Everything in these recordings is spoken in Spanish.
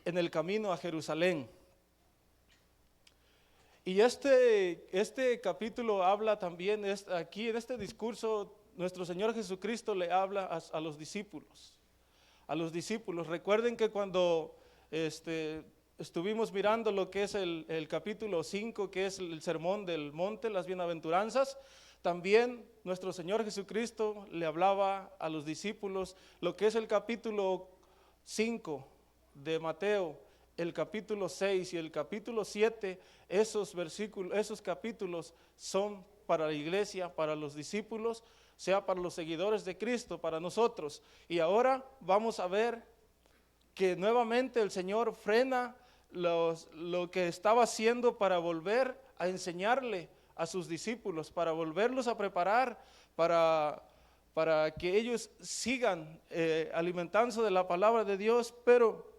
en el camino a Jerusalén. Y este capítulo habla también, aquí en este discurso, nuestro Señor Jesucristo le habla a los discípulos. A los discípulos. Recuerden que cuando estuvimos mirando lo que es el capítulo 5, que es el sermón del monte, las bienaventuranzas, también nuestro Señor Jesucristo le hablaba a los discípulos. Lo que es el capítulo 5 de Mateo, el capítulo 6 y el capítulo 7, esos capítulos son para la iglesia, para los discípulos, sea para los seguidores de Cristo, para nosotros. Y ahora vamos a ver que nuevamente el Señor frena lo que estaba haciendo para volver a enseñarle a sus discípulos, para volverlos a preparar para que ellos sigan alimentándose de la palabra de Dios, pero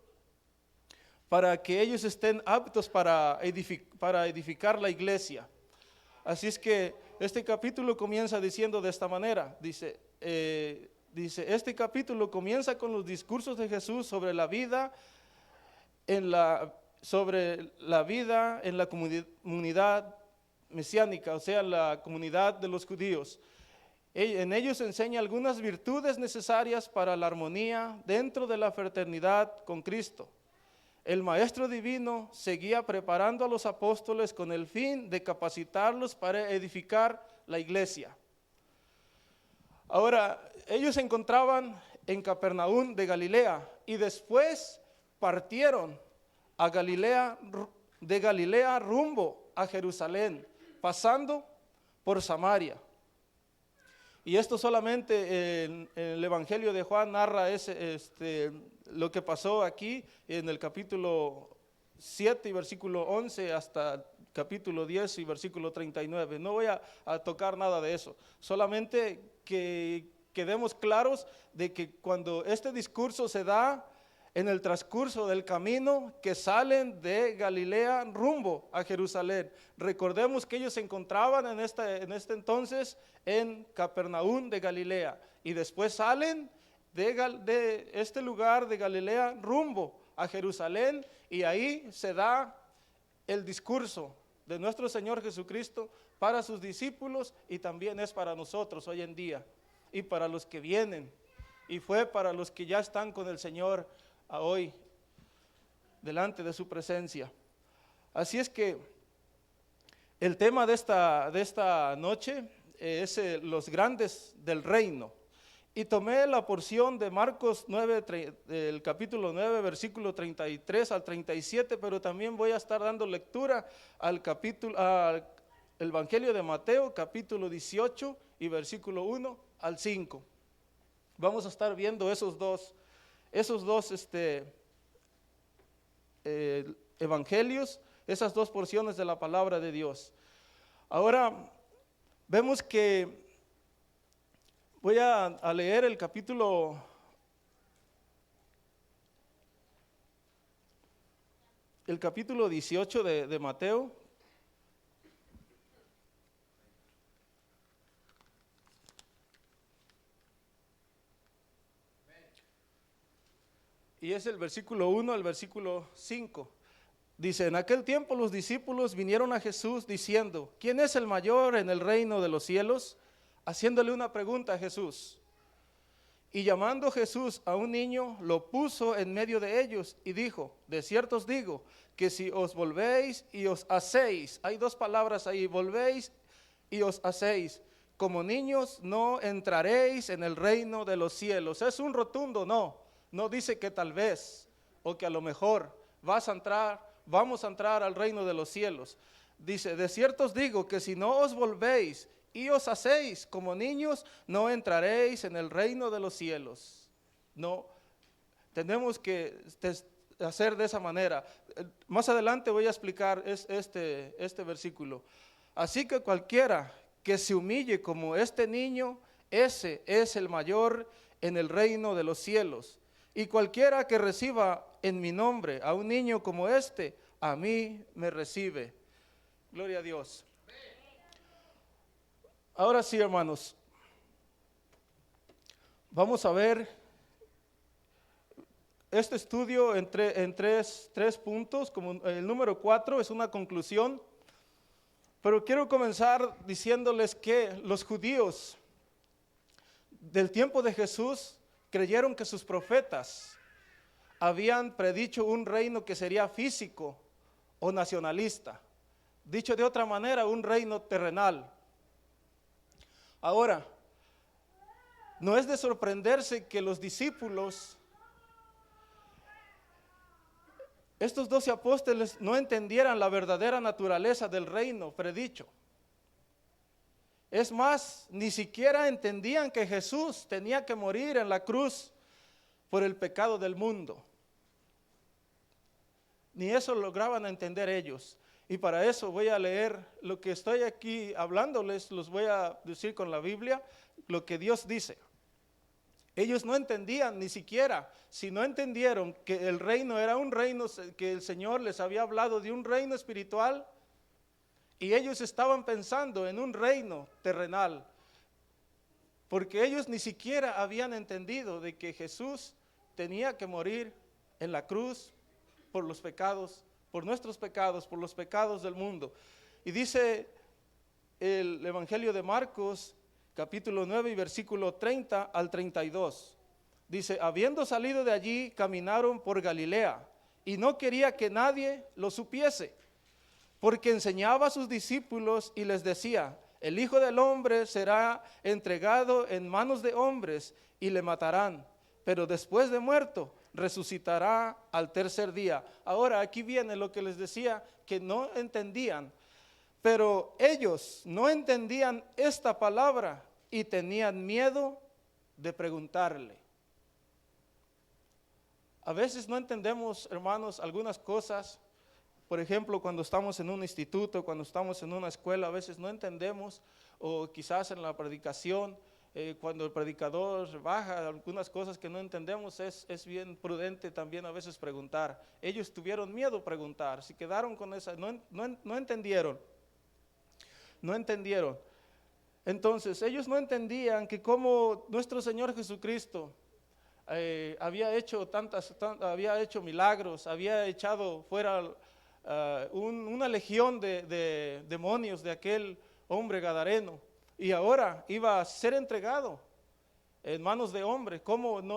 para que ellos estén aptos para edificar la iglesia. Así es que este capítulo comienza diciendo de esta manera, dice, este capítulo comienza con los discursos de Jesús sobre la vida en la comunidad mesiánica, o sea, la comunidad de los judíos. En ellos enseña algunas virtudes necesarias para la armonía dentro de la fraternidad con Cristo. El Maestro Divino seguía preparando a los apóstoles con el fin de capacitarlos para edificar la iglesia. Ahora, ellos se encontraban en Capernaum de Galilea y después partieron de Galilea rumbo a Jerusalén, pasando por Samaria. Y esto solamente en el Evangelio de Juan narra lo que pasó aquí en el capítulo 7 y versículo 11 hasta capítulo 10 y versículo 39. No voy a tocar nada de eso, solamente que quedemos claros de que cuando este discurso se da en el transcurso del camino que salen de Galilea rumbo a Jerusalén. Recordemos que ellos se encontraban en este entonces en Capernaum de Galilea y después salen de este lugar de Galilea rumbo a Jerusalén y ahí se da el discurso de nuestro Señor Jesucristo para sus discípulos y también es para nosotros hoy en día y para los que vienen y fue para los que ya están con el Señor a hoy delante de su presencia. Así es que el tema de esta noche es los grandes del reino. Y tomé la porción de Marcos 9, del capítulo 9, versículo 33 al 37, pero también voy a estar dando lectura al Evangelio de Mateo, capítulo 18 y versículo 1 al 5. Vamos a estar viendo esos dos evangelios, esas dos porciones de la palabra de Dios. Ahora vemos que voy a leer el capítulo 18 de Mateo. Y es el versículo 1 al versículo 5. Dice, en aquel tiempo los discípulos vinieron a Jesús diciendo, ¿quién es el mayor en el reino de los cielos? Haciéndole una pregunta a Jesús. Y llamando Jesús a un niño, lo puso en medio de ellos y dijo, de cierto os digo, que si os volvéis y os hacéis, hay dos palabras ahí, volvéis y os hacéis, como niños no entraréis en el reino de los cielos. Es un rotundo no. No dice que tal vez o que a lo mejor vamos a entrar al reino de los cielos. Dice, de cierto os digo que si no os volvéis y os hacéis como niños, no entraréis en el reino de los cielos. No, tenemos que hacer de esa manera. Más adelante voy a explicar este versículo. Así que cualquiera que se humille como este niño, ese es el mayor en el reino de los cielos. Y cualquiera que reciba en mi nombre a un niño como este, a mí me recibe. Gloria a Dios. Ahora sí, hermanos, vamos a ver este estudio en tres puntos, como el número 4 es una conclusión, pero quiero comenzar diciéndoles que los judíos del tiempo de Jesús creyeron que sus profetas habían predicho un reino que sería físico o nacionalista. Dicho de otra manera, un reino terrenal. Ahora, no es de sorprenderse que los discípulos, estos 12 apóstoles, no entendieran la verdadera naturaleza del reino predicho. Es más, ni siquiera entendían que Jesús tenía que morir en la cruz por el pecado del mundo. Ni eso lograban entender ellos. Y para eso voy a leer lo que estoy aquí hablándoles, los voy a decir con la Biblia, lo que Dios dice. Ellos no entendían ni siquiera, si no entendieron que el reino era un reino, que el Señor les había hablado de un reino espiritual, y ellos estaban pensando en un reino terrenal, porque ellos ni siquiera habían entendido de que Jesús tenía que morir en la cruz por los pecados, por nuestros pecados, por los pecados del mundo. Y dice el Evangelio de Marcos, capítulo 9 y versículo 30 al 32. Dice, habiendo salido de allí, caminaron por Galilea, y no quería que nadie lo supiese, porque enseñaba a sus discípulos y les decía, el Hijo del Hombre será entregado en manos de hombres y le matarán, pero después de muerto resucitará al tercer día. Ahora aquí viene lo que les decía, que no entendían, pero ellos no entendían esta palabra y tenían miedo de preguntarle. A veces no entendemos, hermanos, algunas cosas. Por ejemplo, cuando estamos en un instituto, cuando estamos en una escuela, a veces no entendemos, o quizás en la predicación, cuando el predicador baja algunas cosas que no entendemos, es bien prudente también a veces preguntar. Ellos tuvieron miedo a preguntar, se quedaron con esa, no entendieron. Entonces, ellos no entendían que como nuestro Señor Jesucristo había hecho milagros, había echado fuera una legión de demonios de aquel hombre gadareno, y ahora iba a ser entregado en manos de hombres.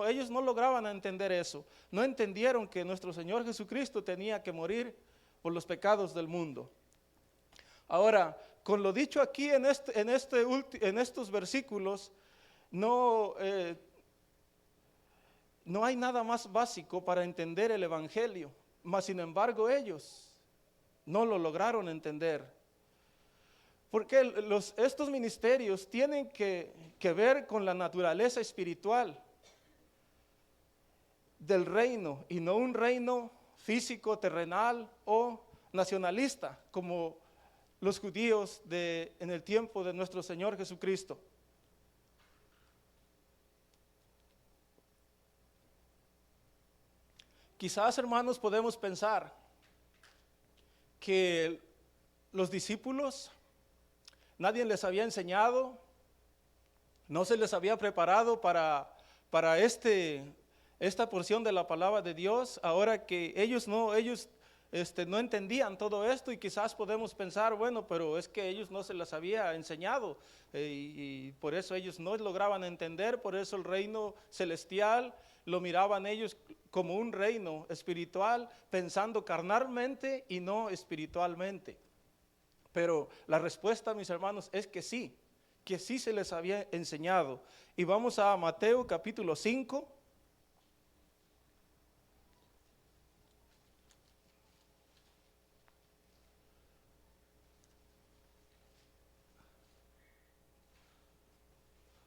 Ellos no lograban entender eso. No entendieron que nuestro Señor Jesucristo tenía que morir por los pecados del mundo. Ahora, con lo dicho aquí en estos versículos, no hay nada más básico para entender el Evangelio, mas sin embargo ellos no lo lograron entender. Porque estos ministerios tienen que ver con la naturaleza espiritual del reino, y no un reino físico, terrenal o nacionalista, como los judíos en el tiempo de nuestro Señor Jesucristo. Quizás, hermanos, podemos pensar que los discípulos, nadie les había enseñado, no se les había preparado para esta porción de la palabra de Dios, ahora que ellos no entendían todo esto, y quizás podemos pensar, bueno, pero es que ellos no se les había enseñado, y por eso ellos no lograban entender. Por eso el reino celestial lo miraban ellos como un reino espiritual, pensando carnalmente y no espiritualmente. Pero la respuesta, mis hermanos, es que sí se les había enseñado. Y vamos a Mateo capítulo 5.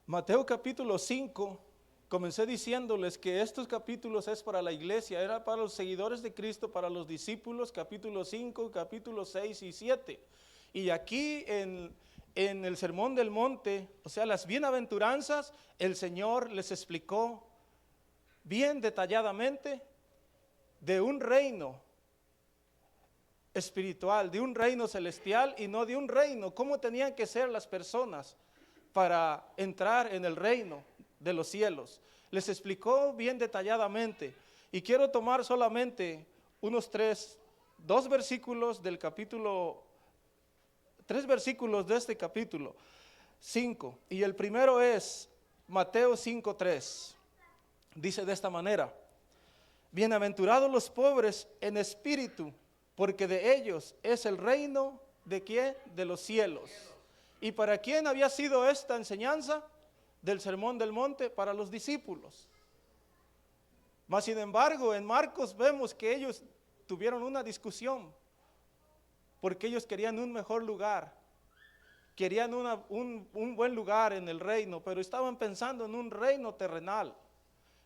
Mateo capítulo 5, comencé diciéndoles que estos capítulos es para la iglesia, era para los seguidores de Cristo, para los discípulos, capítulo 5, capítulo 6 y 7. Y aquí en el Sermón del Monte, o sea, las bienaventuranzas, el Señor les explicó bien detalladamente de un reino espiritual, de un reino celestial, y no de un reino, cómo tenían que ser las personas para entrar en el reino de los cielos. Les explicó bien detalladamente. Y quiero tomar solamente dos versículos del capítulo, 3 versículos de este capítulo 5. Y el primero es Mateo 5:3. Dice de esta manera: bienaventurados los pobres en espíritu, porque de ellos es el reino ¿de quién? De los cielos. ¿Y para quién había sido esta enseñanza del Sermón del Monte? Para los discípulos. Mas sin embargo, en Marcos vemos que ellos tuvieron una discusión, porque ellos querían un mejor lugar, querían un buen lugar en el reino, pero estaban pensando en un reino terrenal,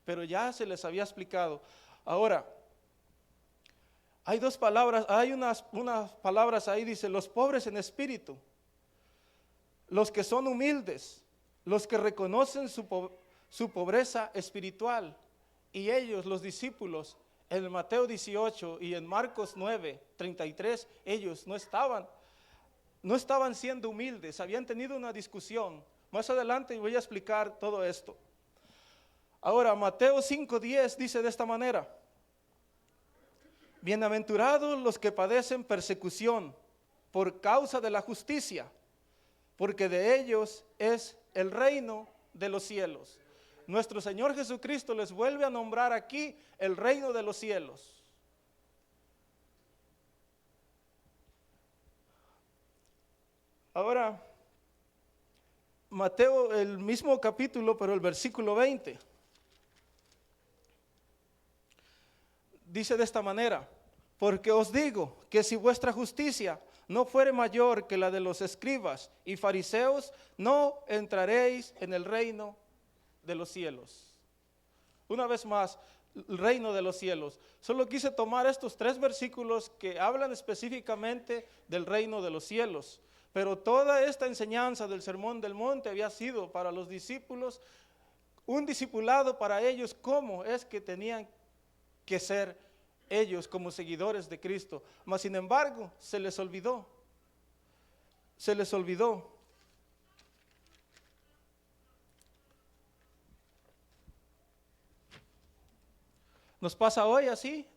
pero ya se les había explicado. Ahora, hay dos palabras, hay unas palabras ahí, dice, los pobres en espíritu, los que son humildes, los que reconocen su pobreza espiritual. Y ellos, los discípulos, en Mateo 18 y en Marcos 9:33, ellos no estaban siendo humildes, habían tenido una discusión. Más adelante voy a explicar todo esto. Ahora, Mateo 5:10 dice de esta manera: bienaventurados los que padecen persecución por causa de la justicia, porque de ellos es el reino de los cielos. Nuestro Señor Jesucristo les vuelve a nombrar aquí el reino de los cielos. Ahora, Mateo, el mismo capítulo, pero el versículo 20, dice de esta manera: porque os digo que si vuestra justicia no fuere mayor que la de los escribas y fariseos, no entraréis en el reino de los cielos. Una vez más, el reino de los cielos. Solo quise tomar estos 3 versículos que hablan específicamente del reino de los cielos, pero toda esta enseñanza del Sermón del Monte había sido para los discípulos un discipulado para ellos, cómo es que tenían que ser ellos como seguidores de Cristo. Mas sin embargo, se les olvidó. Nos pasa hoy así.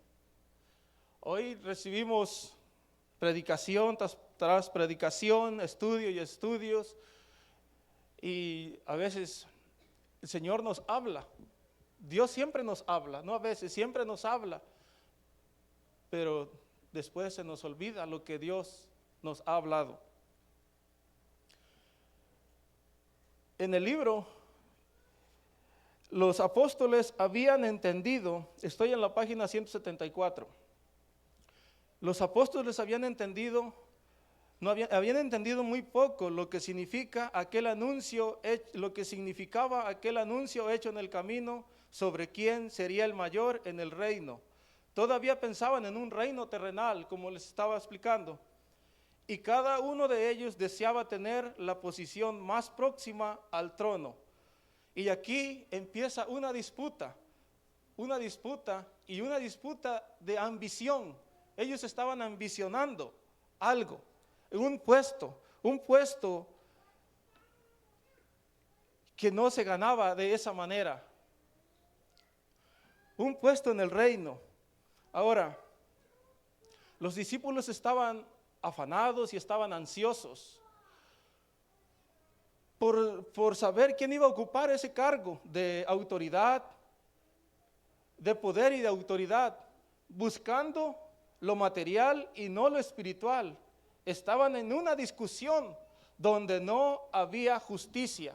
Hoy recibimos predicación tras predicación, estudio y estudios, y a veces el Señor nos habla. Dios siempre nos habla, no a veces, siempre nos habla, pero después se nos olvida lo que Dios nos ha hablado. En el libro, los apóstoles habían entendido, estoy en la página 174, los apóstoles habían entendido, habían entendido muy poco lo que significaba aquel anuncio hecho en el camino sobre quién sería el mayor en el reino. Todavía pensaban en un reino terrenal, como les estaba explicando, y cada uno de ellos deseaba tener la posición más próxima al trono. Y aquí empieza una disputa de ambición. Ellos estaban ambicionando algo, un puesto que no se ganaba de esa manera, un puesto en el reino. Ahora, los discípulos estaban afanados y estaban ansiosos por saber quién iba a ocupar ese cargo de autoridad, de poder y de autoridad, buscando lo material y no lo espiritual. Estaban en una discusión donde no había justicia.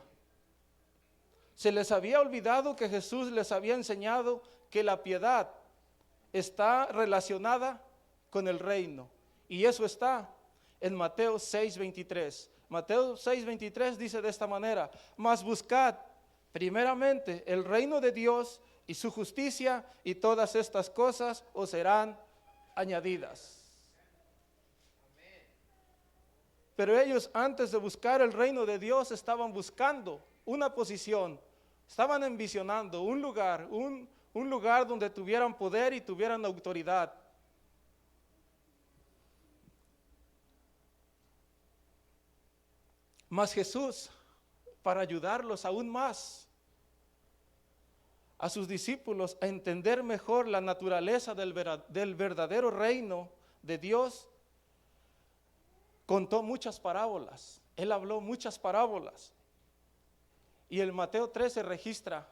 Se les había olvidado que Jesús les había enseñado que la piedad está relacionada con el reino, y eso está en Mateo 6:23. Mateo 6:23 dice de esta manera: mas buscad primeramente el reino de Dios y su justicia, y todas estas cosas os serán añadidas. Pero ellos, antes de buscar el reino de Dios, estaban buscando una posición, estaban ambicionando un lugar donde tuvieran poder y tuvieran autoridad. Mas Jesús, para ayudarlos aún más, a sus discípulos a entender mejor la naturaleza del verdadero reino de Dios, contó muchas parábolas. Él habló muchas parábolas. Y en Mateo 13 registra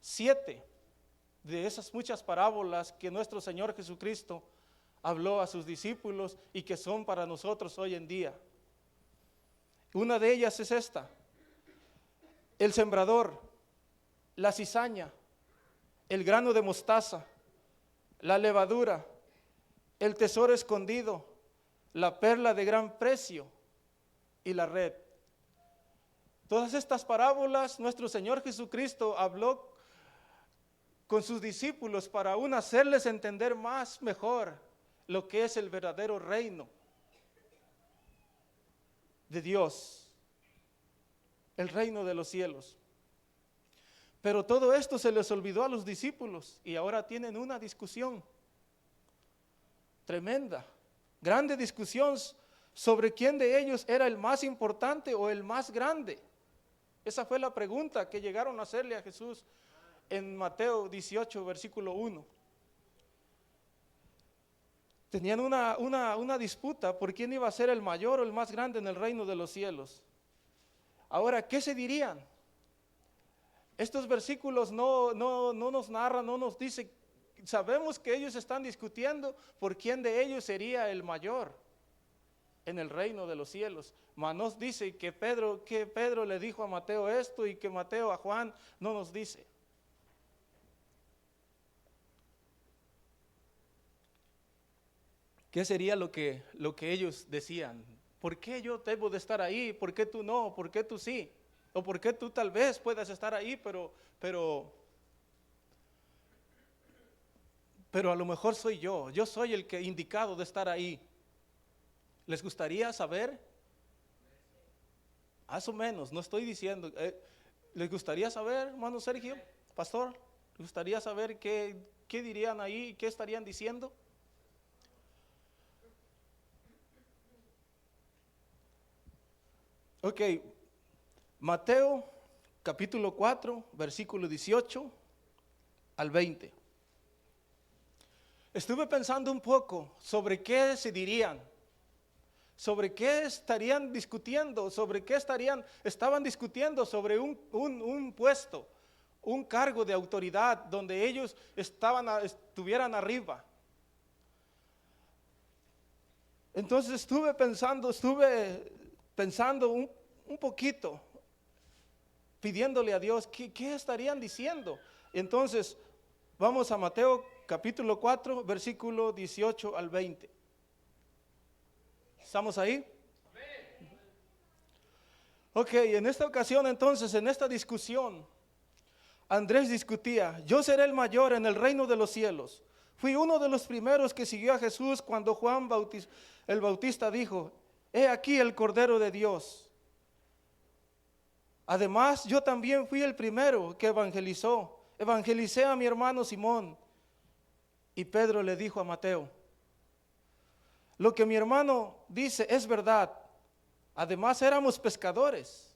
7 de esas muchas parábolas que nuestro Señor Jesucristo habló a sus discípulos y que son para nosotros hoy en día. Una de ellas es esta: el sembrador, la cizaña, el grano de mostaza, la levadura, el tesoro escondido, la perla de gran precio y la red. Todas estas parábolas nuestro Señor Jesucristo habló con sus discípulos para aún hacerles entender más mejor lo que es el verdadero reino de Dios, el reino de los cielos. Pero todo esto se les olvidó a los discípulos y ahora tienen una discusión tremenda, grande discusión sobre quién de ellos era el más importante o el más grande. Esa fue la pregunta que llegaron a hacerle a Jesús en Mateo 18, versículo 1. Tenían una disputa por quién iba a ser el mayor o el más grande en el reino de los cielos. Ahora, ¿qué se dirían? Estos versículos no nos narran, no nos dice. Sabemos que ellos están discutiendo por quién de ellos sería el mayor en el reino de los cielos. Mas nos dice que Pedro le dijo a Mateo esto y que Mateo a Juan no nos dice. ¿Qué sería lo que ellos decían? ¿Por qué yo debo de estar ahí? ¿Por qué tú no? ¿Por qué tú sí? ¿O por qué tú tal vez puedas estar ahí, pero a lo mejor soy yo soy el que indicado de estar ahí? ¿Les gustaría saber? Más o menos, no estoy diciendo. ¿Les gustaría saber, hermano Sergio, pastor? ¿Les gustaría saber qué dirían ahí, qué estarían diciendo? Ok, Mateo capítulo 4, versículo 18 al 20. Estuve pensando un poco sobre qué se dirían, sobre qué estarían discutiendo, sobre qué estaban discutiendo sobre un puesto, un cargo de autoridad donde ellos estuvieran arriba. Entonces estuve pensando un poquito, pidiéndole a Dios, ¿qué estarían diciendo? Entonces, vamos a Mateo capítulo 4, versículo 18 al 20. ¿Estamos ahí? Ok, en esta ocasión entonces, en esta discusión, Andrés discutía: yo seré el mayor en el reino de los cielos. Fui uno de los primeros que siguió a Jesús cuando Juan el Bautista dijo: he aquí el Cordero de Dios. Además, yo también fui el primero que evangelicé a mi hermano Simón. Y Pedro le dijo a Mateo: lo que mi hermano dice es verdad. Además, éramos pescadores.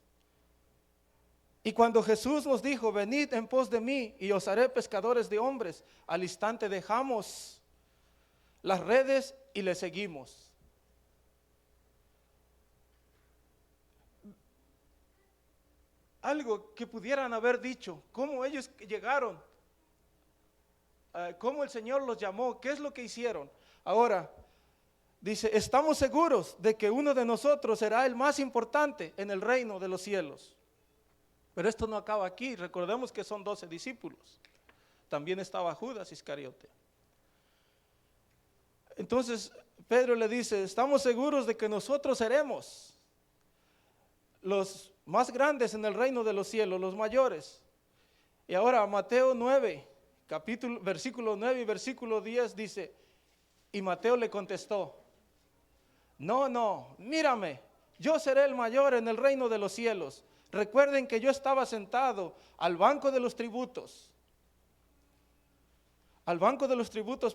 Y cuando Jesús nos dijo: venid en pos de mí y os haré pescadores de hombres, al instante dejamos las redes y le seguimos. Algo que pudieran haber dicho, cómo ellos llegaron, cómo el Señor los llamó, qué es lo que hicieron. Ahora, dice: estamos seguros de que uno de nosotros será el más importante en el reino de los cielos. Pero esto no acaba aquí, recordemos que son 12 discípulos. También estaba Judas Iscariote. Entonces Pedro le dice: estamos seguros de que nosotros seremos los más grandes en el reino de los cielos, los mayores. Y ahora Mateo 9, versículo 9 y versículo 10 dice: y Mateo le contestó: no, mírame, yo seré el mayor en el reino de los cielos. Recuerden que yo estaba sentado al banco de los tributos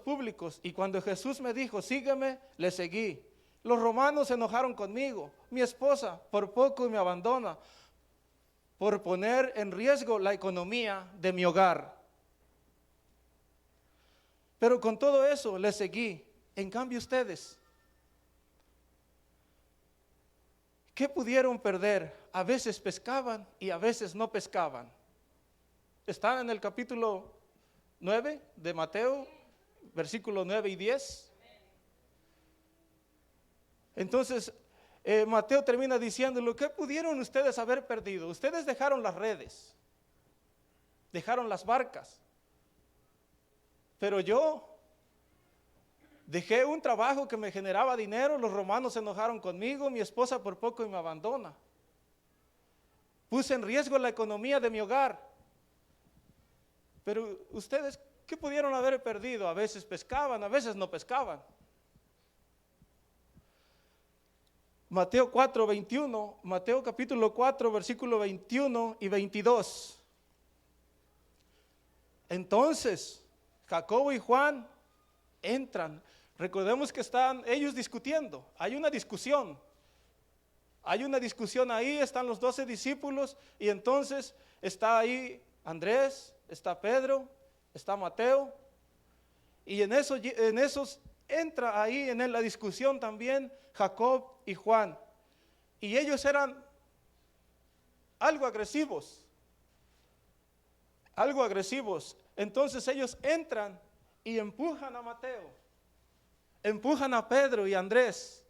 públicos, y cuando Jesús me dijo: sígueme, le seguí. Los romanos se enojaron conmigo. Mi esposa por poco me abandona por poner en riesgo la economía de mi hogar. Pero con todo eso les seguí. En cambio ustedes, ¿qué pudieron perder? A veces pescaban y a veces no pescaban. Están en el capítulo 9 de Mateo, versículos 9 y 10. Entonces, Mateo termina diciéndolo, ¿qué pudieron ustedes haber perdido? Ustedes dejaron las redes, dejaron las barcas, pero yo dejé un trabajo que me generaba dinero, los romanos se enojaron conmigo, mi esposa por poco y me abandona. Puse en riesgo la economía de mi hogar. Pero ustedes, ¿qué pudieron haber perdido? A veces pescaban, a veces no pescaban. Mateo 4, 21, Mateo capítulo 4, versículo 21 y 22. Entonces, Jacobo y Juan entran. Recordemos que están ellos discutiendo. Hay una discusión ahí, están los 12 discípulos y entonces está ahí Andrés, está Pedro, está Mateo y en esos entra ahí en la discusión también Jacob y Juan y ellos eran algo agresivos. Entonces ellos entran y empujan a Mateo, empujan a Pedro y a Andrés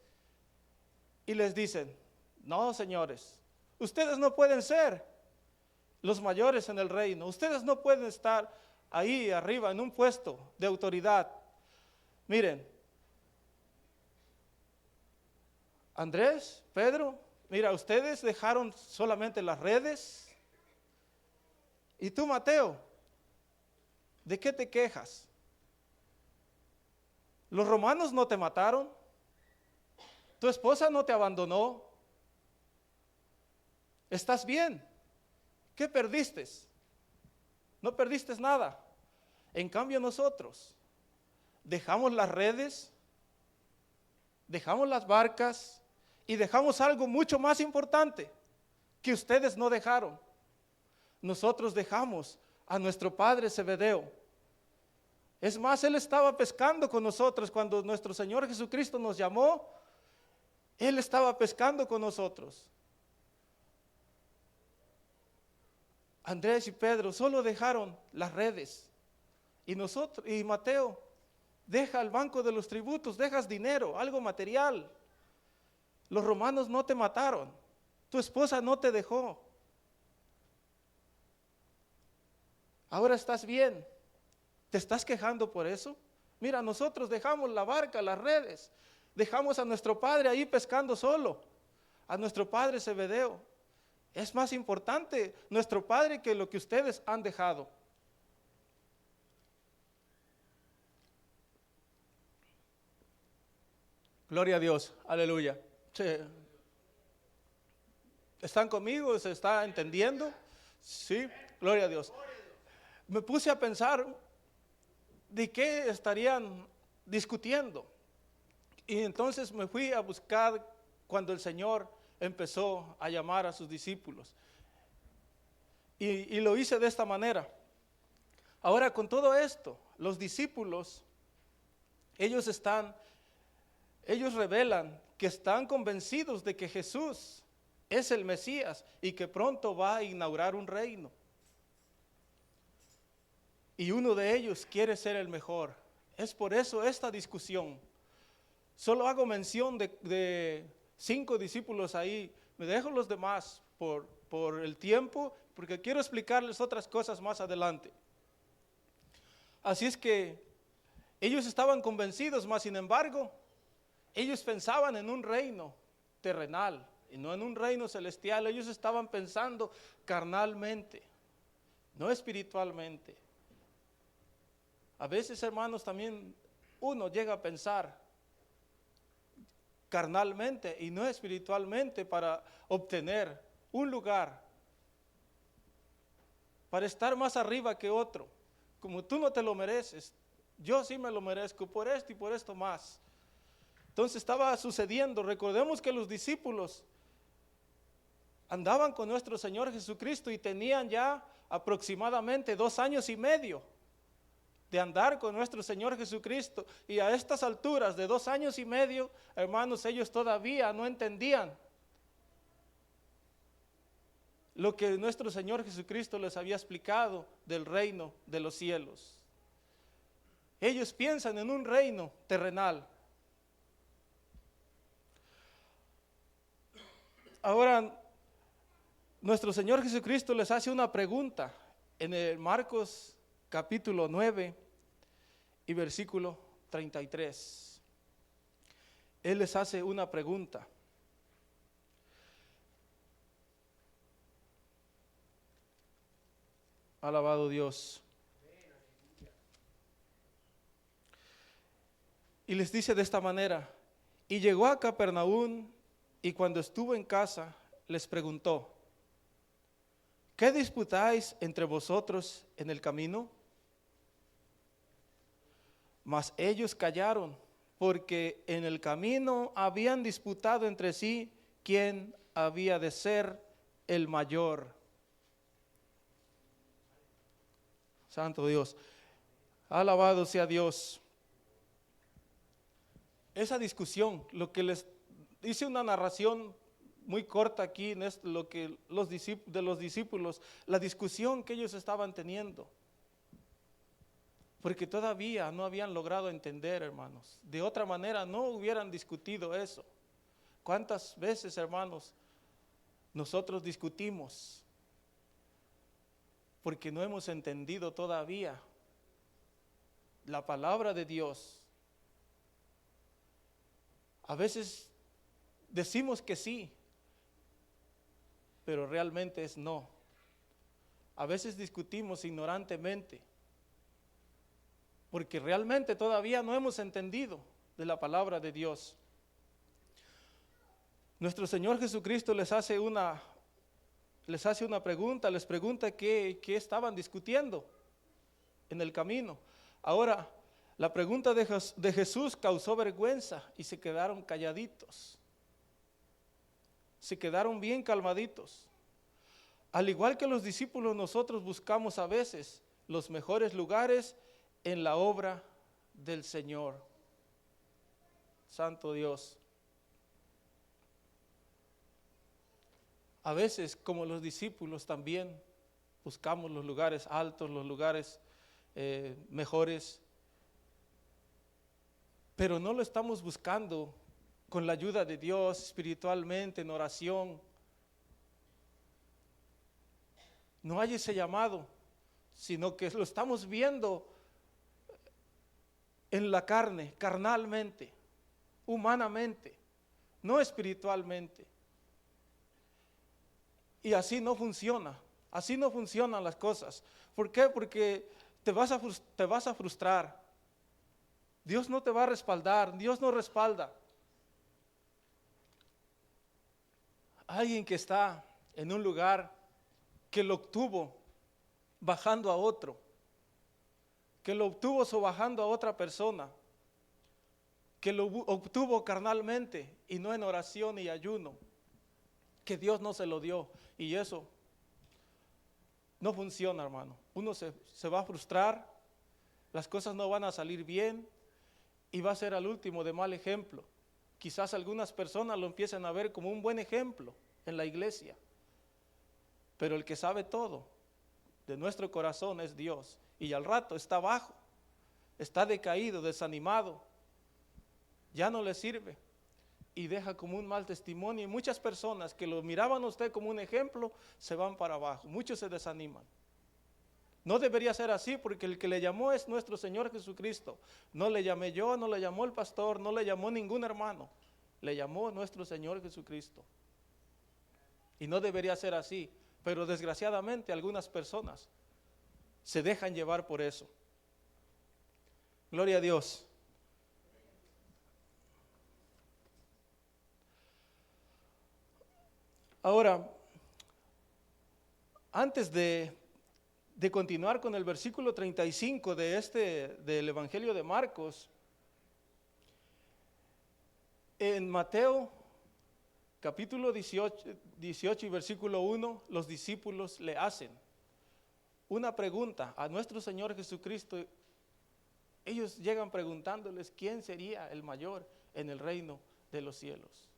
y les dicen, no señores, ustedes no pueden ser los mayores en el reino, ustedes no pueden estar ahí arriba en un puesto de autoridad. Miren, Andrés, Pedro, mira, ustedes dejaron solamente las redes. Y tú, Mateo, ¿de qué te quejas? Los romanos no te mataron, tu esposa no te abandonó, estás bien. ¿Qué perdiste? No perdiste nada. En cambio nosotros dejamos las redes, dejamos las barcas y dejamos algo mucho más importante que ustedes no dejaron. Nosotros dejamos a nuestro padre Zebedeo. Es más, él estaba pescando con nosotros cuando nuestro Señor Jesucristo nos llamó. Él estaba pescando con nosotros. Andrés y Pedro solo dejaron las redes. Y Mateo deja el banco de los tributos, dejas dinero, algo material. Los romanos no te mataron, tu esposa no te dejó. Ahora estás bien. ¿Te estás quejando por eso? Mira, nosotros dejamos la barca, las redes, dejamos a nuestro padre ahí pescando solo, a nuestro padre Zebedeo. Es más importante nuestro padre que lo que ustedes han dejado. Gloria a Dios, aleluya. ¿Están conmigo? ¿Se está entendiendo? Sí, gloria a Dios. Me puse a pensar de qué estarían discutiendo. Y entonces me fui a buscar cuando el Señor empezó a llamar a sus discípulos. Y lo hice de esta manera. Ahora con todo esto, los discípulos, ellos revelan que están convencidos de que Jesús es el Mesías y que pronto va a inaugurar un reino. Y uno de ellos quiere ser el mejor. Es por eso esta discusión. Solo hago mención de 5 discípulos ahí. Me dejo los demás por el tiempo, porque quiero explicarles otras cosas más adelante. Así es que ellos estaban convencidos, mas sin embargo, ellos pensaban en un reino terrenal y no en un reino celestial. Ellos estaban pensando carnalmente, no espiritualmente. A veces, hermanos, también uno llega a pensar carnalmente y no espiritualmente para obtener un lugar, para estar más arriba que otro. Como tú no te lo mereces, yo sí me lo merezco por esto y por esto más. Entonces estaba sucediendo. Recordemos que los discípulos andaban con nuestro Señor Jesucristo y tenían ya aproximadamente 2 años y medio de andar con nuestro Señor Jesucristo. Y a estas alturas de 2 años y medio, hermanos, ellos todavía no entendían lo que nuestro Señor Jesucristo les había explicado del reino de los cielos. Ellos piensan en un reino terrenal. Ahora, nuestro Señor Jesucristo les hace una pregunta en el Marcos capítulo 9 y versículo 33. Él les hace una pregunta. Alabado Dios. Y les dice de esta manera: y llegó a Capernaum, y cuando estuvo en casa, les preguntó: ¿qué disputáis entre vosotros en el camino? Mas ellos callaron, porque en el camino habían disputado entre sí quién había de ser el mayor. Santo Dios, alabado sea Dios. Esa discusión, lo que les hice una narración muy corta aquí en esto, lo que de los discípulos, la discusión que ellos estaban teniendo, porque todavía no habían logrado entender, hermanos. De otra manera no hubieran discutido eso. ¿Cuántas veces, hermanos, nosotros discutimos porque no hemos entendido todavía la palabra de Dios? A veces decimos que sí, pero realmente es no. A veces discutimos ignorantemente, porque realmente todavía no hemos entendido de la palabra de Dios. Nuestro Señor Jesucristo les hace una pregunta, les pregunta qué estaban discutiendo en el camino. Ahora, la pregunta de Jesús causó vergüenza y se quedaron calladitos. Se quedaron bien calmaditos. Al igual que los discípulos, nosotros buscamos a veces los mejores lugares en la obra del Señor. Santo Dios. A veces, como los discípulos, también buscamos los lugares altos, los lugares mejores, pero no lo estamos buscando con la ayuda de Dios espiritualmente, en oración. No hay ese llamado, sino que lo estamos viendo en la carne, carnalmente, humanamente, no espiritualmente. Y así no funciona, así no funcionan las cosas. ¿Por qué? Porque te vas a frustrar. Dios no te va a respaldar, Dios no respalda. Alguien que está en un lugar que lo obtuvo bajando a otro, que lo obtuvo sobajando a otra persona, que lo obtuvo carnalmente y no en oración y ayuno, que Dios no se lo dio. Y eso no funciona, hermano. Uno se va a frustrar, las cosas no van a salir bien y va a ser al último de mal ejemplo. Quizás algunas personas lo empiecen a ver como un buen ejemplo en la iglesia, pero el que sabe todo de nuestro corazón es Dios, y al rato está bajo, está decaído, desanimado, ya no le sirve y deja como un mal testimonio, y muchas personas que lo miraban a usted como un ejemplo se van para abajo, muchos se desaniman. No debería ser así, porque el que le llamó es nuestro Señor Jesucristo. No le llamé yo, no le llamó el pastor, no le llamó ningún hermano, le llamó nuestro Señor Jesucristo. Y no debería ser así, pero desgraciadamente algunas personas se dejan llevar por eso. Gloria a Dios. Ahora, antes de continuar con el versículo 35 del Evangelio de Marcos, en Mateo capítulo 18 y versículo 1, los discípulos le hacen una pregunta a nuestro Señor Jesucristo Ellos llegan preguntándoles quién sería el mayor en el reino de los cielos.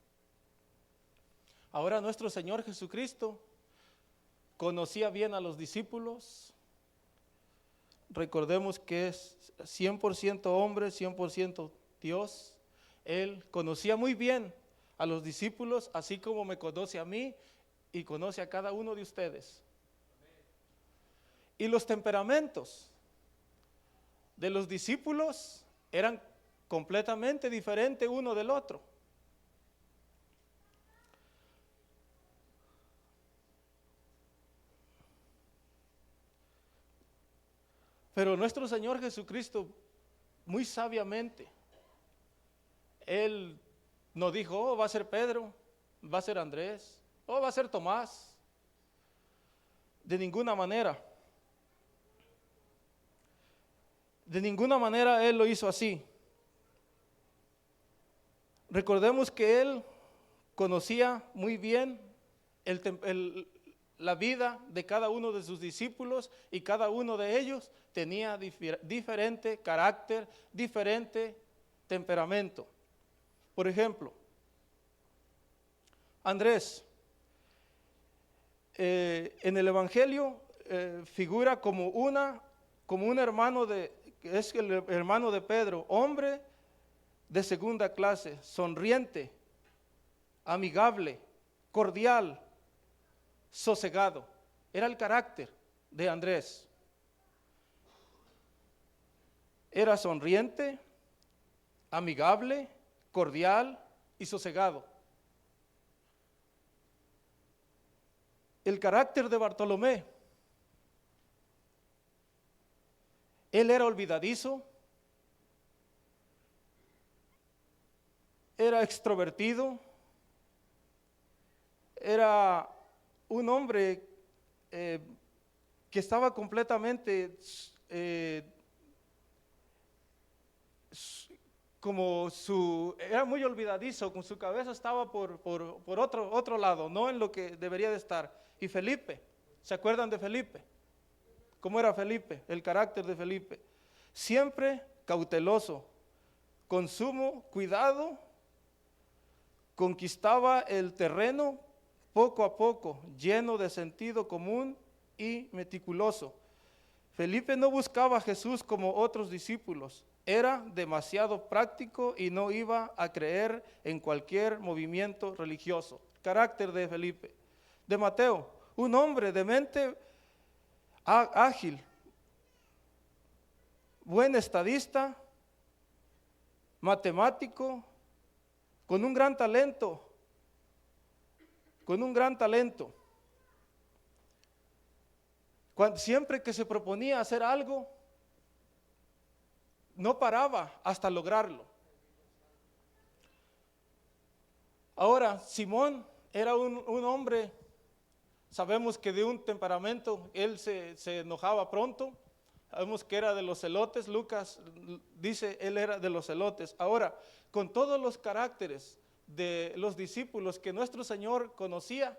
Ahora nuestro Señor Jesucristo conocía bien a los discípulos. Recordemos que es 100% hombre, 100% Dios. Él conocía muy bien a los discípulos, así como me conoce a mí y conoce a cada uno de ustedes. Y los temperamentos de los discípulos eran completamente diferentes uno del otro. Pero nuestro Señor Jesucristo, muy sabiamente, Él no dijo, oh, va a ser Pedro, va a ser Andrés, oh, va a ser Tomás. De ninguna manera. De ninguna manera Él lo hizo así. Recordemos que Él conocía muy bien la vida de cada uno de sus discípulos, y cada uno de ellos tenía diferente carácter, diferente temperamento. Por ejemplo, Andrés, en el Evangelio figura como un hermano es el hermano de Pedro, hombre de segunda clase, sonriente, amigable, cordial, sosegado. Era el carácter de Andrés. Era sonriente, amigable, cordial y sosegado. El carácter de Bartolomé. Él era olvidadizo, era extrovertido, era un hombre que estaba completamente era muy olvidadizo, con su cabeza estaba por otro lado, no en lo que debería de estar. Y Felipe, ¿se acuerdan de Felipe? ¿Cómo era Felipe? El carácter de Felipe. Siempre cauteloso, con sumo cuidado, conquistaba el terreno poco a poco, lleno de sentido común y meticuloso. Felipe no buscaba a Jesús como otros discípulos. Era demasiado práctico y no iba a creer en cualquier movimiento religioso. Carácter de Felipe. De Mateo, un hombre de mente ágil, buen estadista, matemático, con un gran talento. Siempre que se proponía hacer algo, no paraba hasta lograrlo. Ahora, Simón era un hombre, sabemos que de un temperamento, él se enojaba pronto, sabemos que era de los celotes. Lucas dice, él era de los celotes. Ahora, con todos los caracteres de los discípulos que nuestro Señor conocía,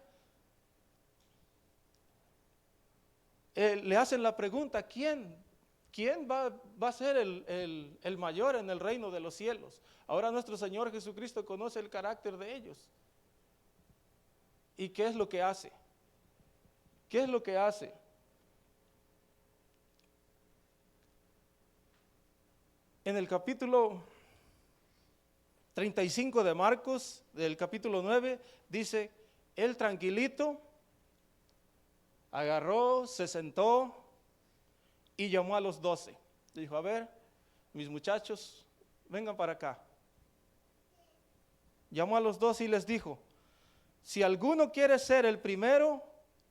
le hacen la pregunta, ¿quién va a ser el mayor en el reino de los cielos? Ahora nuestro Señor Jesucristo conoce el carácter de ellos. ¿Y qué es lo que hace? ¿Qué es lo que hace? En el capítulo 35 de Marcos, del capítulo 9, dice, él tranquilito, agarró, se sentó y llamó a los 12. Dijo, a ver, mis muchachos, vengan para acá. Llamó a los 12 y les dijo, si alguno quiere ser el primero,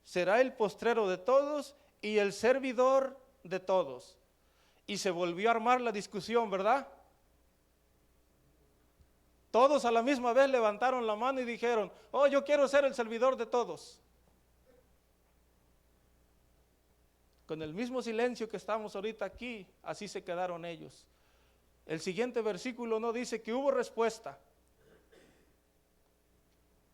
será el postrero de todos y el servidor de todos. Y se volvió a armar la discusión, ¿verdad? Todos a la misma vez levantaron la mano y dijeron, oh, yo quiero ser el servidor de todos. Con el mismo silencio que estamos ahorita aquí, así se quedaron ellos. El siguiente versículo no dice que hubo respuesta.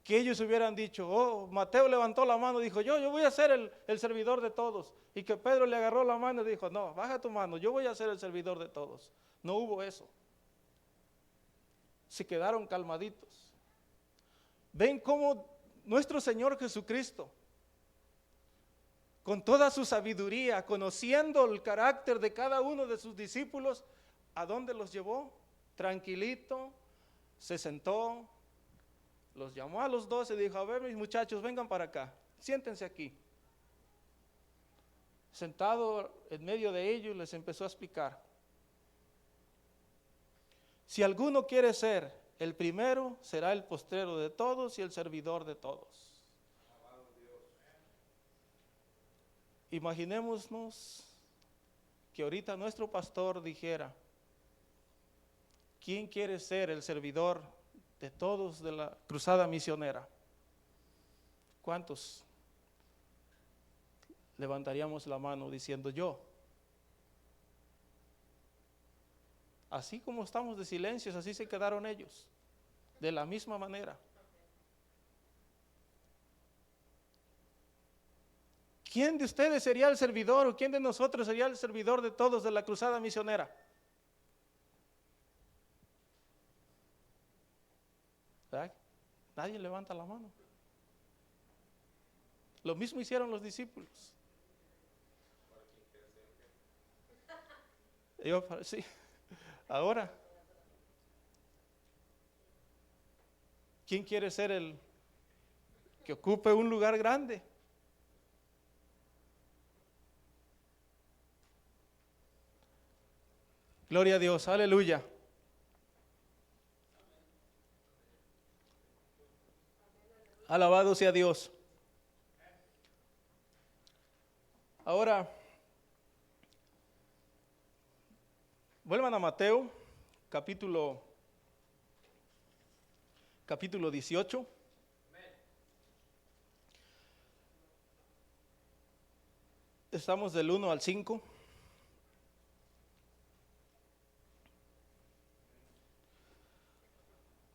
que ellos hubieran dicho, oh, Mateo levantó la mano, dijo, yo voy a ser el servidor de todos. Y que Pedro le agarró la mano y dijo, no, baja tu mano, yo voy a ser el servidor de todos. No hubo eso. Se quedaron calmaditos. Ven cómo nuestro Señor Jesucristo, con toda su sabiduría, conociendo el carácter de cada uno de sus discípulos, ¿a dónde los llevó? Tranquilito, se sentó, los llamó a los 12 y dijo, a ver mis muchachos, vengan para acá, siéntense aquí. Sentado en medio de ellos les empezó a explicar. Si alguno quiere ser el primero, será el postrero de todos y el servidor de todos. Imaginémonos que ahorita nuestro pastor dijera, ¿quién quiere ser el servidor de todos de la cruzada misionera? ¿Cuántos levantaríamos la mano diciendo yo? Así como estamos de silencios, así se quedaron ellos, de la misma manera. ¿Quién de ustedes sería el servidor o quién de nosotros sería el servidor de todos de la cruzada misionera? ¿Verdad? Nadie levanta la mano. Lo mismo hicieron los discípulos. Sí. Ahora, ¿quién quiere ser el que ocupe un lugar grande? Gloria a Dios, aleluya. Alabado sea Dios. Ahora, vuelvan a Mateo, capítulo 18. Estamos del 1 al 5.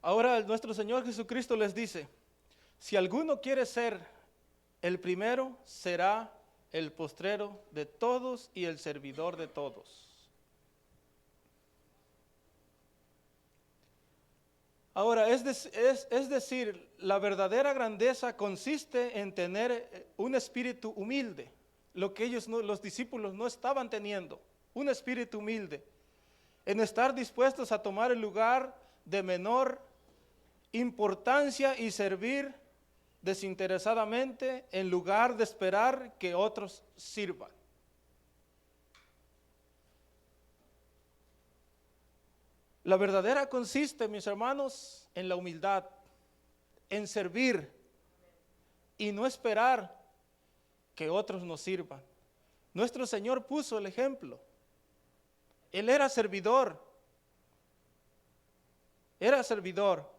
Ahora nuestro Señor Jesucristo les dice, si alguno quiere ser el primero, será el postrero de todos y el servidor de todos. Ahora, es decir, la verdadera grandeza consiste en tener un espíritu humilde, lo que los discípulos no estaban teniendo, un espíritu humilde, en estar dispuestos a tomar el lugar de menor importancia y servir desinteresadamente en lugar de esperar que otros sirvan. La verdadera consiste, mis hermanos, en la humildad, en servir y no esperar que otros nos sirvan. Nuestro Señor puso el ejemplo. Él era servidor. Era servidor.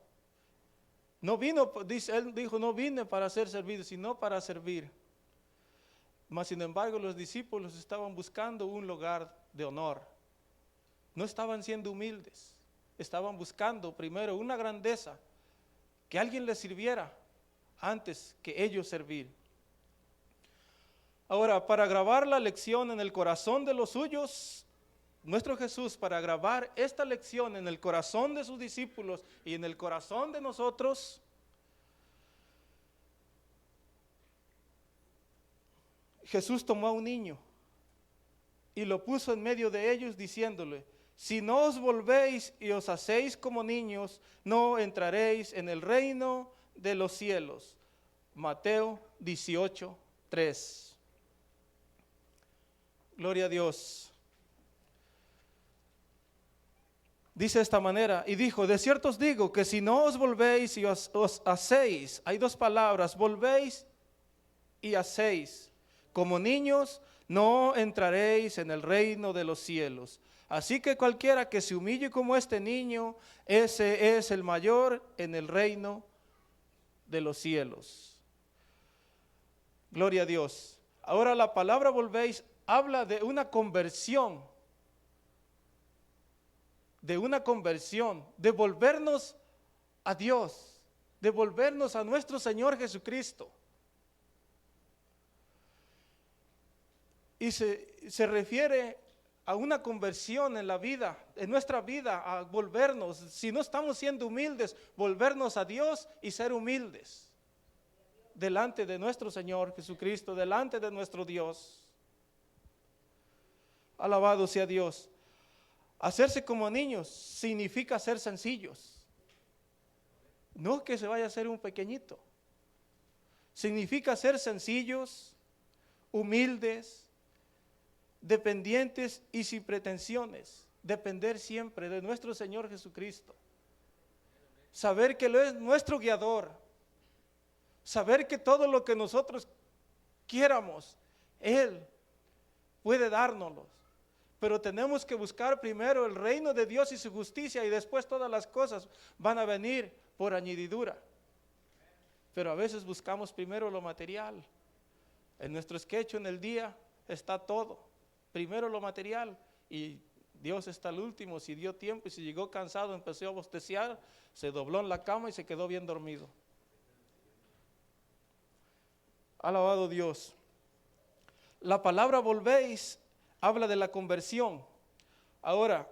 No vino, él dijo, no vine para ser servido, sino para servir. Mas sin embargo, los discípulos estaban buscando un lugar de honor. No estaban siendo humildes. Estaban buscando primero una grandeza, que alguien les sirviera antes que ellos servir. Ahora, para grabar la lección en el corazón de los suyos, nuestro Jesús, para grabar esta lección en el corazón de sus discípulos y en el corazón de nosotros, Jesús tomó a un niño y lo puso en medio de ellos diciéndole, si no os volvéis y os hacéis como niños, no entraréis en el reino de los cielos. Mateo 18:3. Gloria a Dios. Dice de esta manera, y dijo, de cierto os digo que si no os volvéis y os hacéis, hay dos palabras, volvéis y hacéis, como niños, no entraréis en el reino de los cielos. Así que cualquiera que se humille como este niño, ese es el mayor en el reino de los cielos. Gloria a Dios. Ahora la palabra volvéis habla de una conversión, de volvernos a Dios. de volvernos a nuestro Señor Jesucristo. Y se refiere a una conversión en la vida, en nuestra vida, a volvernos, si no estamos siendo humildes, volvernos a Dios y ser humildes delante de nuestro Señor Jesucristo, delante de nuestro Dios. Alabado sea Dios. Hacerse como niños significa ser sencillos. No que se vaya a ser un pequeñito. Significa ser sencillos, humildes, dependientes y sin pretensiones. Depender siempre de nuestro Señor Jesucristo. Saber que Él es nuestro guiador. Saber que todo lo que nosotros quieramos, Él puede dárnoslo. Pero tenemos que buscar primero el reino de Dios y su justicia, y después todas las cosas van a venir por añadidura. Pero a veces buscamos primero lo material. En nuestro sketch en el día está todo. Primero lo material, y Dios está al último. Si dio tiempo y si llegó cansado, empezó a bosteciar, se dobló en la cama y se quedó bien dormido. Alabado Dios. La palabra volvéis habla de la conversión. Ahora,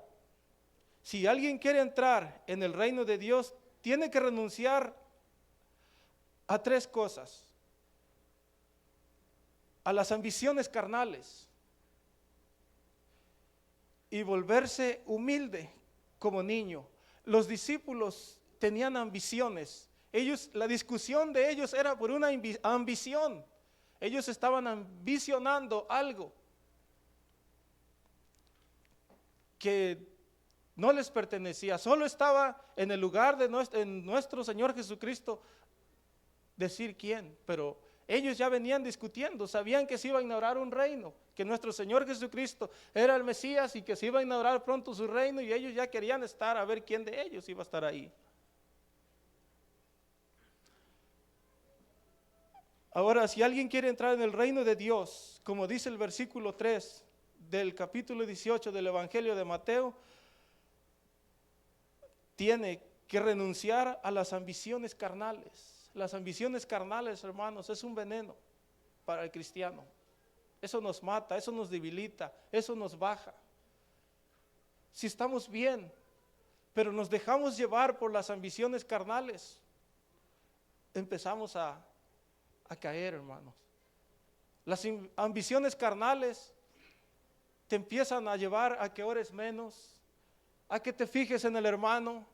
si alguien quiere entrar en el reino de Dios, tiene que renunciar a tres cosas: a las ambiciones carnales y volverse humilde como niño. Los discípulos tenían ambiciones. La discusión de ellos era por una ambición. Ellos estaban ambicionando algo que no les pertenecía, solo estaba en el lugar de nuestro Señor Jesucristo decir quién, pero ellos ya venían discutiendo, sabían que se iba a inaugurar un reino, que nuestro Señor Jesucristo era el Mesías y que se iba a inaugurar pronto su reino, y ellos ya querían estar a ver quién de ellos iba a estar ahí. Ahora, si alguien quiere entrar en el reino de Dios, como dice el versículo 3 del capítulo 18 del Evangelio de Mateo, tiene que renunciar a las ambiciones carnales. Las ambiciones carnales, hermanos, es un veneno para el cristiano. Eso nos mata, eso nos debilita, eso nos baja. Si estamos bien, pero nos dejamos llevar por las ambiciones carnales, empezamos a caer, hermanos. Las ambiciones carnales te empiezan a llevar a que ores menos, a que te fijes en el hermano,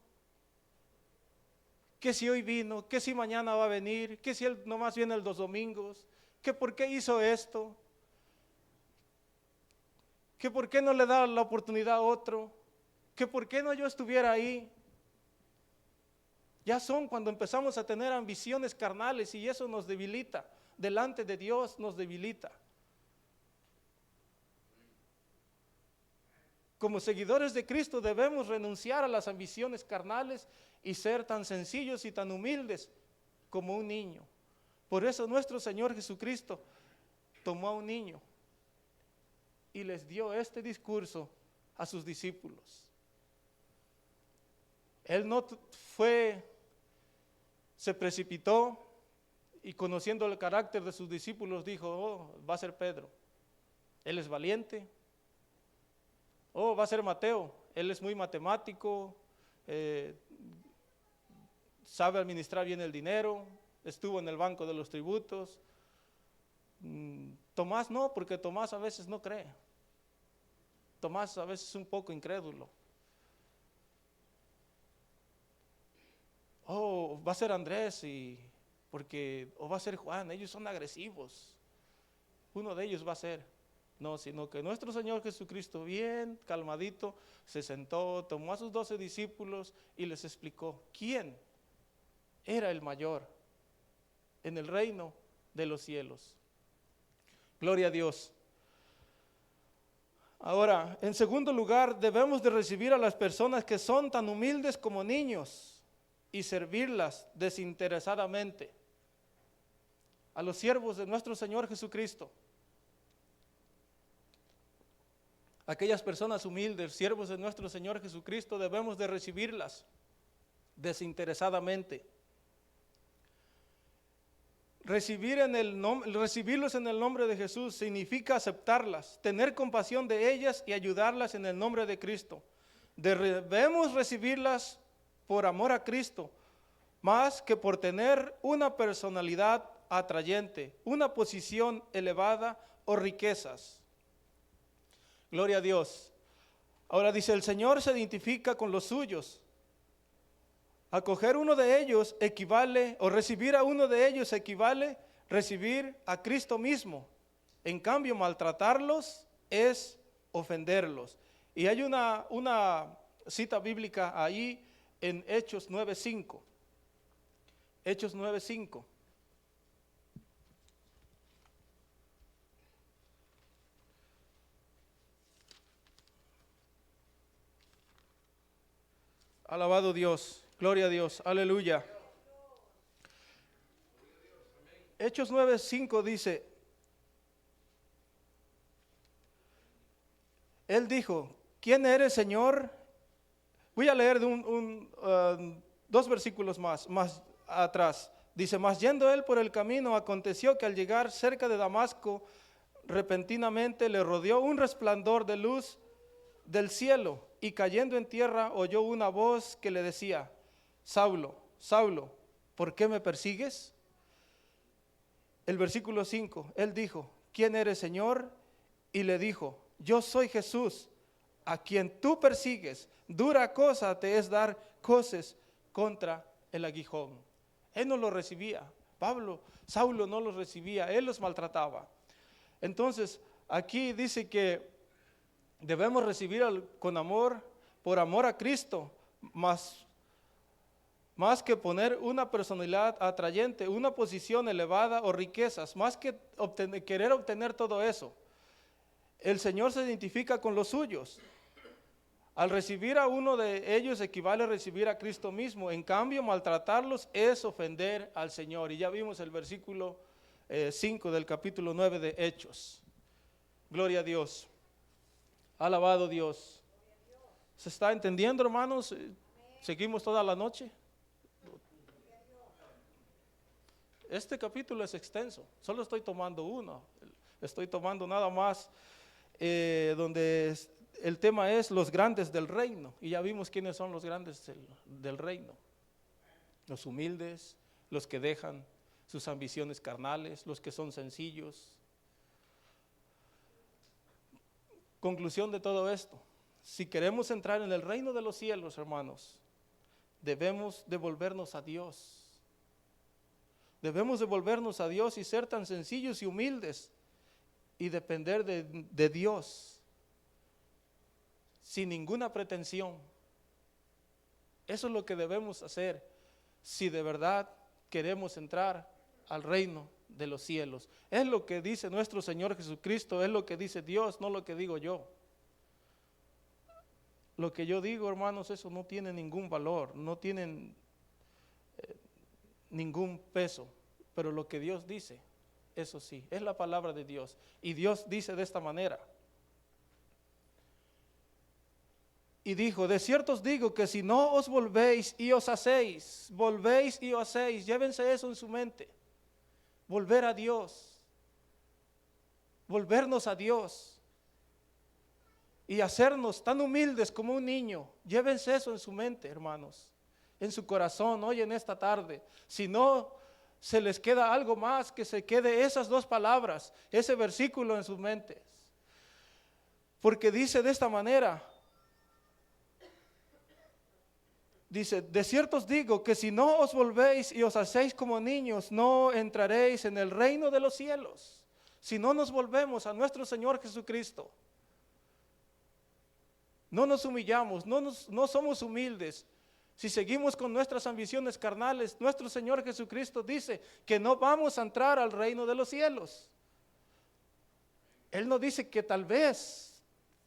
que si hoy vino, que si mañana va a venir, que si él nomás viene los domingos, que por qué hizo esto, que por qué no le da la oportunidad a otro, que por qué no yo estuviera ahí. Ya son cuando empezamos a tener ambiciones carnales, y eso nos debilita, delante de Dios nos debilita. Como seguidores de Cristo debemos renunciar a las ambiciones carnales y ser tan sencillos y tan humildes como un niño. Por eso nuestro Señor Jesucristo tomó a un niño y les dio este discurso a sus discípulos. Él no se precipitó y, conociendo el carácter de sus discípulos, dijo: oh, va a ser Pedro, él es valiente. Oh, va a ser Mateo, él es muy matemático, sabe administrar bien el dinero, estuvo en el banco de los tributos. Tomás no, porque Tomás a veces no cree. Tomás a veces es un poco incrédulo. Oh, va a ser Andrés, o va a ser Juan, ellos son agresivos. Uno de ellos va a ser. No, sino que nuestro Señor Jesucristo, bien calmadito, se sentó, tomó a sus 12 discípulos y les explicó quién era el mayor en el reino de los cielos. Gloria a Dios. Ahora, en segundo lugar, debemos de recibir a las personas que son tan humildes como niños y servirlas desinteresadamente. A los siervos de nuestro Señor Jesucristo. Aquellas personas humildes, siervos de nuestro Señor Jesucristo, debemos de recibirlas desinteresadamente. recibirlos en el nombre de Jesús significa aceptarlas, tener compasión de ellas y ayudarlas en el nombre de Cristo. Debemos recibirlas por amor a Cristo, más que por tener una personalidad atrayente, una posición elevada o riquezas. Gloria a Dios. Ahora dice, el Señor se identifica con los suyos. Acoger uno de ellos equivale, o recibir a uno de ellos equivale recibir a Cristo mismo. En cambio, maltratarlos es ofenderlos. Y hay una cita bíblica ahí en Hechos 9:5. Hechos 9:5. Alabado Dios. Gloria a Dios, aleluya. Hechos 9:5 dice, Él dijo, ¿quién eres, Señor? Voy a leer de dos versículos más atrás. Dice, mas yendo él por el camino, aconteció que al llegar cerca de Damasco, repentinamente le rodeó un resplandor de luz del cielo, y cayendo en tierra oyó una voz que le decía, Saulo, Saulo, ¿por qué me persigues? El versículo 5, él dijo, ¿quién eres, Señor? Y le dijo, yo soy Jesús, a quien tú persigues. Dura cosa te es dar coces contra el aguijón. Él no lo recibía. Saulo no los recibía, él los maltrataba. Entonces, aquí dice que debemos recibir con amor, por amor a Cristo, más que poner una personalidad atrayente, una posición elevada o riquezas, más que querer obtener todo eso. El Señor se identifica con los suyos. Al recibir a uno de ellos equivale a recibir a Cristo mismo. En cambio, maltratarlos es ofender al Señor. Y ya vimos el versículo 5 del capítulo 9 de Hechos. Gloria a Dios. Alabado Dios. ¿Se está entendiendo, hermanos? ¿Seguimos toda la noche? Este capítulo es extenso, solo estoy tomando uno, estoy tomando nada más donde el tema es los grandes del reino, y ya vimos quiénes son los grandes del reino, los humildes, los que dejan sus ambiciones carnales, los que son sencillos. Conclusión de todo esto, si queremos entrar en el reino de los cielos, hermanos, debemos devolvernos a Dios. Debemos devolvernos a Dios y ser tan sencillos y humildes y depender de Dios sin ninguna pretensión. Eso es lo que debemos hacer si de verdad queremos entrar al reino de los cielos. Es lo que dice nuestro Señor Jesucristo, es lo que dice Dios, no lo que digo yo. Lo que yo digo, hermanos, eso no tiene ningún valor, no tienen ningún peso, pero lo que Dios dice, eso sí, es la palabra de Dios. Y Dios dice de esta manera. Y dijo, de cierto os digo que si no os volvéis y os hacéis, llévense eso en su mente. Volver a Dios, volvernos a Dios y hacernos tan humildes como un niño. Llévense eso en su mente, hermanos, en su corazón, hoy en esta tarde. Si no se les queda algo más, que se quede esas dos palabras, ese versículo en sus mentes. Porque dice de esta manera, dice, de cierto os digo que si no os volvéis y os hacéis como niños, no entraréis en el reino de los cielos. Si no nos volvemos a nuestro Señor Jesucristo, no nos humillamos, no somos humildes. Si seguimos con nuestras ambiciones carnales, nuestro Señor Jesucristo dice que no vamos a entrar al reino de los cielos. Él no dice que tal vez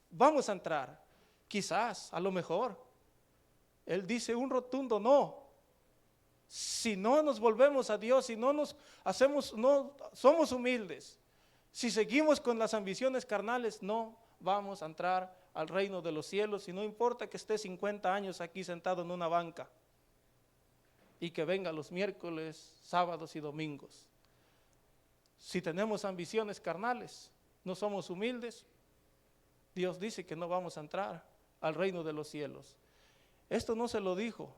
vamos a entrar, quizás, a lo mejor. Él dice un rotundo no. Si no nos volvemos a Dios, si no somos humildes, si seguimos con las ambiciones carnales, no vamos a entrar al reino de los cielos. Y no importa que esté 50 años aquí sentado en una banca y que venga los miércoles, sábados y domingos. Si tenemos ambiciones carnales, no somos humildes, Dios dice que no vamos a entrar al reino de los cielos. Esto no se lo dijo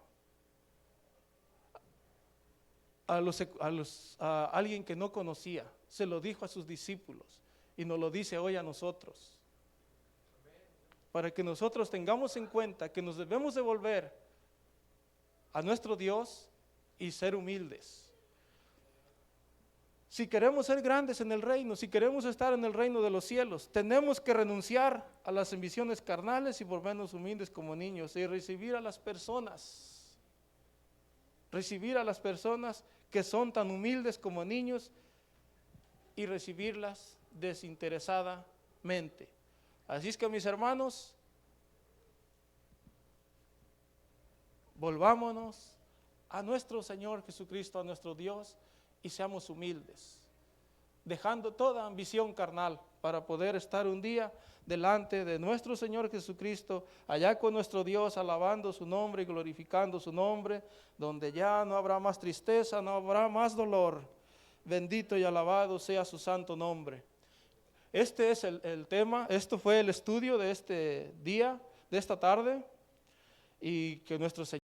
a alguien que no conocía, se lo dijo a sus discípulos y nos lo dice hoy a nosotros. Para que nosotros tengamos en cuenta que nos debemos de volver a nuestro Dios y ser humildes. Si queremos ser grandes en el reino, si queremos estar en el reino de los cielos, tenemos que renunciar a las ambiciones carnales y volvernos humildes como niños y recibir a las personas que son tan humildes como niños y recibirlas desinteresadamente. Así es que, mis hermanos, volvámonos a nuestro Señor Jesucristo, a nuestro Dios, y seamos humildes, dejando toda ambición carnal para poder estar un día delante de nuestro Señor Jesucristo, allá con nuestro Dios, alabando su nombre y glorificando su nombre, donde ya no habrá más tristeza, no habrá más dolor. Bendito y alabado sea su santo nombre. Este es el tema, esto fue el estudio de este día, de esta tarde, y que nuestro Señor